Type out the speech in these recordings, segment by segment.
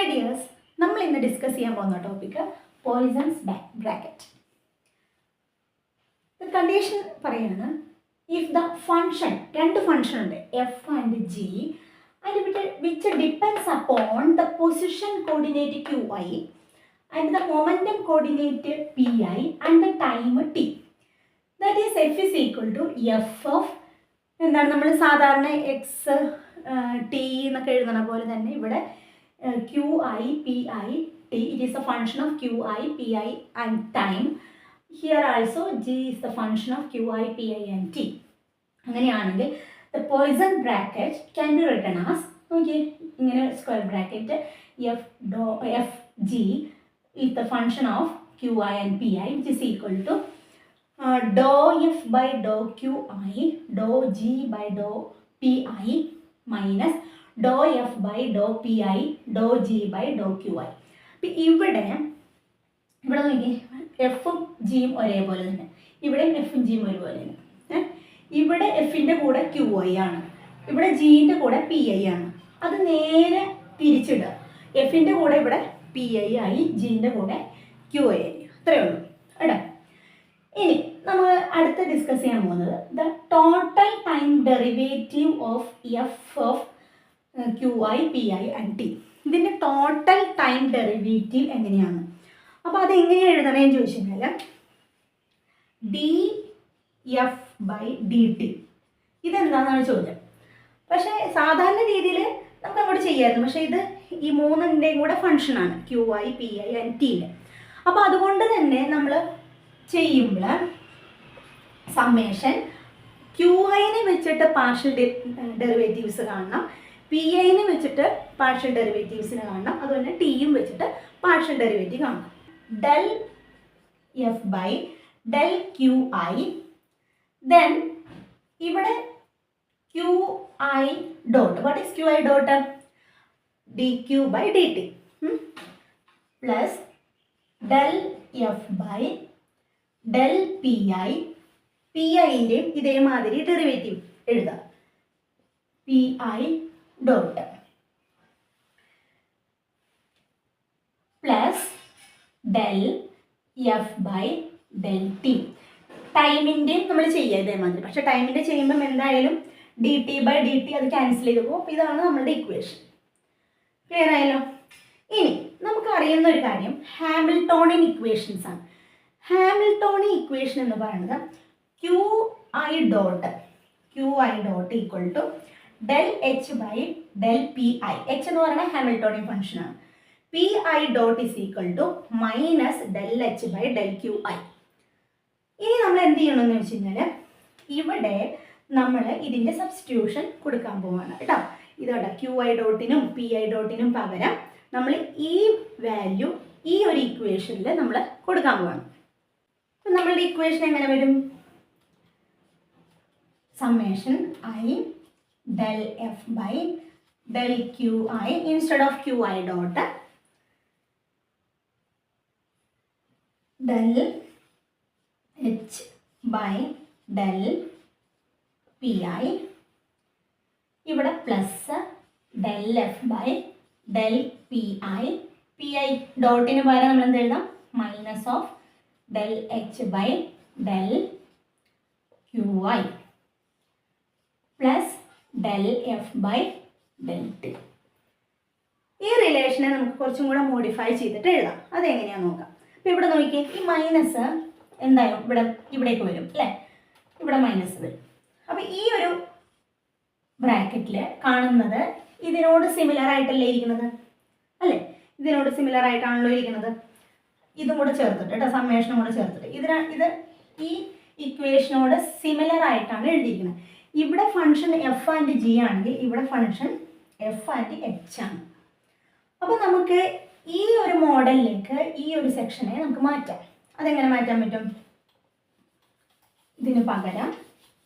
Hi dears, നമ്മൾ ഇന്ന് discuss ചെയ്യാൻ പോകുന്ന ടോപ്പിക്ക് പോയിസൺസ് ബ്രാക്കറ്റ്. കണ്ടീഷൻ പറയാണ്, ഇഫ് ദ ഫംഗ്ഷൻ, രണ്ട് ഫംഗ്ഷൻ ഉണ്ട് f and g, and which depends upon the position coordinate q I and the momentum coordinate p I and the time t. That is f is equal to f of എന്താണ് നമ്മൾ സാധാരണ X T എന്നൊക്കെ എഴുതുന്ന പോലെ തന്നെ ഇവിടെ Q I P I T. It is a function of Q I P I and time. Here also G is the function of Q I P I and T. അങ്ങനെയാണെങ്കിൽ the Poisson bracket can be written as, നോക്കിയേ ഇങ്ങനെ square bracket F G is the function of Q I and P I which is equal to doh F by Dr Q I Dr G by doe p i minus doe F by doe p i Dr G by Dr Q i. അപ്പം ഇവിടെ നോക്കി എഫും ജിയും ഒരേപോലെ തന്നെ, ഇവിടെ എഫും ജിയും ഒരുപോലെ തന്നെ. ഇവിടെ എഫിൻ്റെ കൂടെ ക്യു ഐ ആണ്, ഇവിടെ ജിൻ്റെ കൂടെ പി ഐ ആണ്. അത് നേരെ തിരിച്ചിടുക, എഫിൻ്റെ കൂടെ ഇവിടെ പി ഐ ആയി, ജിൻ്റെ കൂടെ ക്യു ഐ ആയി. അത്രയേ ഉള്ളൂ കേട്ടോ. ഇനി നമ്മൾ അടുത്ത് ഡിസ്കസ് ചെയ്യാൻ പോകുന്നത് the total time derivative of F of Q I P I and T. ഇതിൻ്റെ ടോട്ടൽ ടൈം ഡെറിവേറ്റീവ് എങ്ങനെയാണ്? അപ്പോൾ അതെങ്ങനെ എഴുതണമെന്ന് ചോദിച്ചു കഴിഞ്ഞാൽ D F by D T. ഇതെന്താണെന്നാണ് ചോദ്യം. പക്ഷേ സാധാരണ രീതിയിൽ നമുക്ക് അങ്ങോട്ട് ചെയ്യാമായിരുന്നു, പക്ഷേ ഇത് ഈ മൂന്നിൻ്റെയും കൂടെ ഫംഗ്ഷനാണ് Q I P I and ടിയിൽ. അപ്പോൾ അതുകൊണ്ട് തന്നെ നമ്മൾ ചെയ്യുമ്പോൾ സമ്മേഷൻ ക്യു ഐനെ വെച്ചിട്ട് പാർഷ്യൽ ഡെറിവേറ്റീവ്സ് കാണണം, പി ഐനെ വെച്ചിട്ട് പാർഷ്യൽ ഡെറിവേറ്റീവ്സിന് കാണണം, അതുപോലെ ടിയും വെച്ചിട്ട് പാർഷ്യൽ ഡെറിവേറ്റീവ് കാണണം. Del F by del Q I, then ഇവിടെ Q I dot, what is Q I dot? D Q by D T plus del F by del P I. P ഐൻ്റെയും ഇതേമാതിരി derivative എഴുതാം, P I dot plus del F by del T. ടൈമിൻ്റെയും നമ്മൾ ചെയ്യുക ഇതേമാതിരി, പക്ഷേ ടൈമിൻ്റെ ചെയ്യുമ്പം എന്തായാലും D T by D T അത് ക്യാൻസൽ ചെയ്ത് പോകും. അപ്പോൾ ഇതാണ് നമ്മളുടെ ഇക്വേഷൻ. ക്ലിയർ ആയല്ലോ? ഇനി നമുക്ക് അറിയുന്ന ഒരു കാര്യം ഹാമിൽട്ടോണിയൻ ഇക്വേഷൻസ് ആണ്. ഹാമിൽട്ടോണിയൻ ഇക്വേഷൻ എന്ന് പറയുന്നത് q I dot equal to del H by del P i. H എന്ന് പറയുന്നത് ഹാമിൽട്ടോണിയൻ ഫംഗ്ഷനാണ്. P I dot is equal to minus del H by del Q i. ഇനി നമ്മൾ എന്ത് ചെയ്യണമെന്ന് വെച്ച് കഴിഞ്ഞാൽ ഇവിടെ നമ്മൾ ഇതിൻ്റെ സബ്സ്റ്റിറ്റ്യൂഷൻ കൊടുക്കാൻ പോവുകയാണ് കേട്ടോ. ഇതോടെ ക്യു ഐ ഡോട്ടിനും പി ഐ ഡോട്ടിനും പകരം നമ്മൾ ഈ വാല്യൂ ഈ ഒരു ഇക്വേഷനിൽ നമ്മൾ കൊടുക്കാൻ പോവുകയാണ്. അപ്പം നമ്മളുടെ ഇക്വേഷൻ എങ്ങനെ വരും? Summation I del F by del Q I instead of Q I dot del H by del P I, ഇവിടെ plus del F by del P I. P I ഡോട്ടിന് പകരം നമ്മൾ എന്ത് എഴുതാം? Minus of del H by del Q I plus del F by del T. ഈ റിലേഷനെ നമുക്ക് കുറച്ചും കൂടെ മോഡിഫൈ ചെയ്തിട്ട് എഴുതാം. അതെങ്ങനെയാണെന്ന് നോക്കാം. അപ്പോൾ ഇവിടെ നോക്കിയേ, ഈ മൈനസ് എന്തായാലും ഇവിടേക്ക് വരും അല്ലേ, ഇവിടെ മൈനസ് വരും. അപ്പോൾ ഈ ഒരു ബ്രാക്കറ്റിൽ കാണുന്നത് ഇതിനോട് സിമിലർ ആയിട്ടല്ലേ ഇരിക്കുന്നത് അല്ലേ? ഇതിനോട് സിമിലർ ആയിട്ടാണല്ലോ ഇരിക്കുന്നത്. ഇതും കൂടെ ചേർത്തിട്ട് കേട്ടോ, സമ്മേഷനും കൂടെ ചേർത്തിട്ട് ഇത് ഈ ഇക്വേഷനോട് സിമിലർ ആയിട്ടാണ് എഴുതിയിരിക്കുന്നത്. ഇവിടെ ഫംഗ്ഷൻ എഫ് ആൻഡ് ജി ആണെങ്കിൽ ഇവിടെ ഫംഗ്ഷൻ എഫ് ആൻഡ് എച്ച് ആണ്. അപ്പോൾ നമുക്ക് ഈ ഒരു മോഡലിലേക്ക് ഈ ഒരു സെക്ഷനെ നമുക്ക് മാറ്റാം. അതെങ്ങനെ മാറ്റാൻ പറ്റും? ഇതിന് പകരം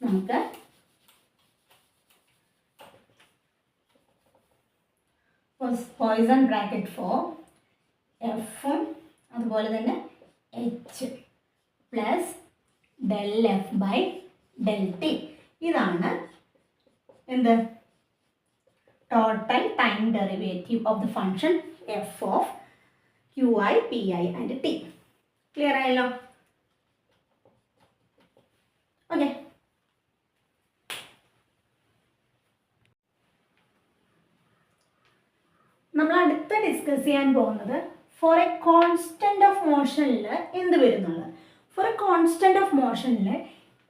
നമുക്ക് പോയിസൺ ബ്രാക്കറ്റ് ഫോർ എഫും അതുപോലെ തന്നെ h plus del F by del t. ഇതാണ് എന്ത് total time derivative of the function f of Q I P I and t. Clear ആയല്ലോ? ഓക്കെ. നമ്മൾ അടുത്ത ഡിസ്കസ് ചെയ്യാൻ പോകുന്നത് ഫോർ എ കോൺസ്റ്റന്റ് ഓഫ് മോഷനിൽ എന്ത് വരുന്നുള്ളത്. ഫോർ എ കോൺസ്റ്റന്റ് ഓഫ് മോഷനിൽ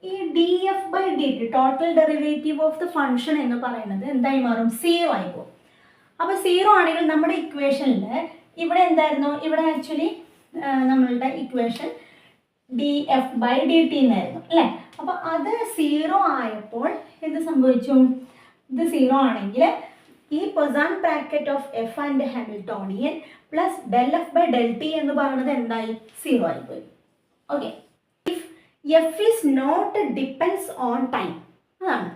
ഈ d F by D t total derivative of the function എന്ന് പറയുന്നത് എന്തായി മാറും? 0 ആയി പോകും. അപ്പോൾ 0 ആണെങ്കിൽ നമ്മുടെ ഇക്വേഷനിൽ ഇവിടെ എന്തായിരുന്നു? ഇവിടെ ആക്ച്വലി നമ്മളുടെ equation d F by D t എന്നായിരുന്നു അല്ലേ? അപ്പോൾ അത് 0 ആയപ്പോൾ എന്ത് സംഭവിച്ചു? ഇത് 0 ആണെങ്കിൽ ഈ Poisson bracket of F and Hamiltonian plus del F by del T എന്ന് പറയുന്നത് എന്തായി? 0 ആയിപ്പോയി. Okay. If F is not depends on time, അതാണ്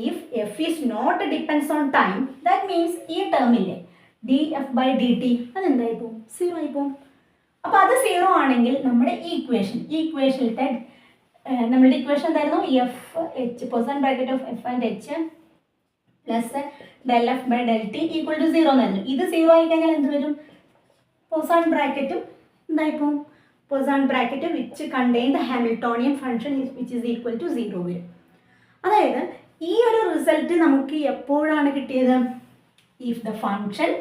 if F is not depends on time, that means ഈ ടേമില്ലേ D F by D T അതെന്തായി പോകും? 0 ആയി പോകും. അപ്പോൾ അത് 0 ആണെങ്കിൽ നമ്മുടെ ഈ ഇക്വേഷനിലത്തെ നമ്മളുടെ ഇക്വേഷൻ എന്തായിരുന്നു? F H Poisson bracket of F and H plus del F by del T equal to 0 എന്നായിരുന്നു. ഇത് 0 ആയി കഴിഞ്ഞാൽ എന്ത് വരും? പൊസാൻ ബ്രാക്കറ്റും എന്തായിപ്പോൾ? Poisson bracket which contain the Hamiltonian function which is equal to 0 വരും. അതായത് ഈ ഒരു റിസൾട്ട് നമുക്ക് എപ്പോഴാണ് കിട്ടിയത്? If the function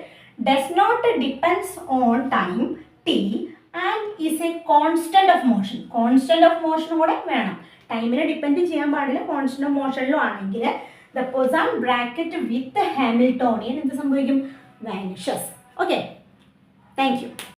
does not depends on time T and is a constant of motion. Constant of motion കൂടെ വേണം, ടൈമിനെ ഡിപ്പെൻഡ് ചെയ്യാൻ പാടില്ല. കോൺസ്റ്റന്റ് ഓഫ് മോഷനിലും ആണെങ്കിൽ the Poisson bracket with the Hamiltonian എന്ത് സംഭവിക്കും? vanishes. Okay, thank you.